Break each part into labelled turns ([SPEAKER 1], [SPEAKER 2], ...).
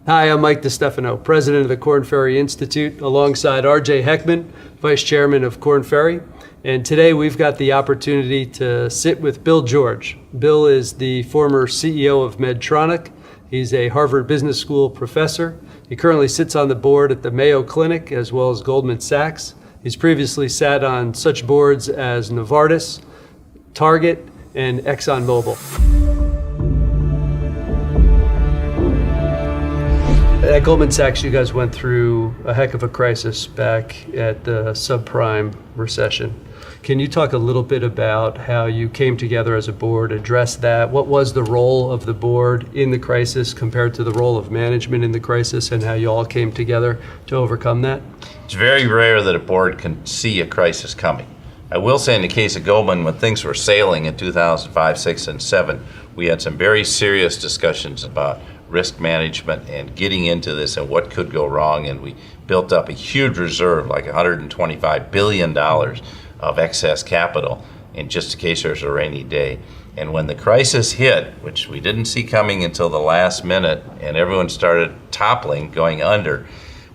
[SPEAKER 1] Hi, I'm Mike DeStefano, president of the Korn Ferry Institute, alongside R.J. Heckman, vice chairman of Korn Ferry. And today we've got the opportunity to sit with Bill George. Bill is the former CEO of Medtronic. He's a Harvard Business School professor. He currently sits on the board at the Mayo Clinic as well as Goldman Sachs. He's previously sat on such boards as Novartis, Target, and ExxonMobil. At Goldman Sachs, you guys went through a heck of a crisis back at the subprime recession. Can you talk a little bit about how you came together as a board, address that? What was the role of the board in the crisis compared to the role of management in the crisis, and how you all came together to overcome that?
[SPEAKER 2] It's very rare that a board can see a crisis coming. I will say in the case of Goldman, when things were sailing in 2005, 6, and 7, we had some very serious discussions about risk management and getting into this and what could go wrong, and we built up a huge reserve, like $125 billion of excess capital in just in case there's a rainy day. And when the crisis hit, which we didn't see coming until the last minute, and everyone started toppling, going under,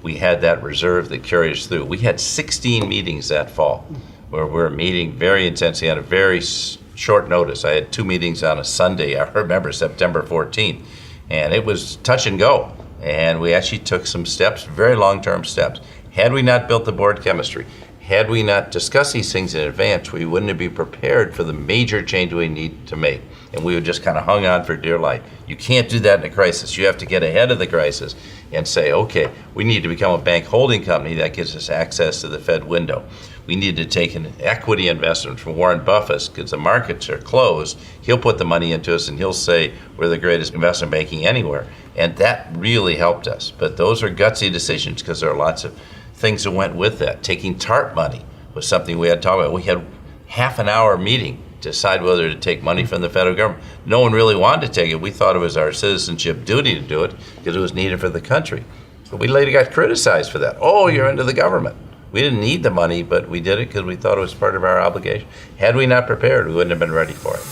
[SPEAKER 2] we had that reserve that carried us through. We had 16 meetings that fall where we're meeting very intensely on a very short notice. I had 2 meetings on a Sunday, I remember September 14th. And it was touch and go. And we actually took some steps, very long-term steps. Had we not built the board chemistry, had we not discussed these things in advance, we wouldn't have been prepared for the major change we need to make. And we would just kind of hung on for dear life. You can't do that in a crisis. You have to get ahead of the crisis and say, okay, we need to become a bank holding company that gives us access to the Fed window. We need to take an equity investment from Warren Buffett because the markets are closed. He'll put the money into us and he'll say we're the greatest investment banking anywhere. And that really helped us. But those are gutsy decisions because there are lots of things that went with that. Taking TARP money was something we had to talk about. We had half an hour meeting to decide whether to take money from the federal government. No one really wanted to take it. We thought it was our citizenship duty to do it because it was needed for the country. But we later got criticized for that. Oh, you're into the government. We didn't need the money, but we did it because we thought it was part of our obligation. Had we not prepared, we wouldn't have been ready for it.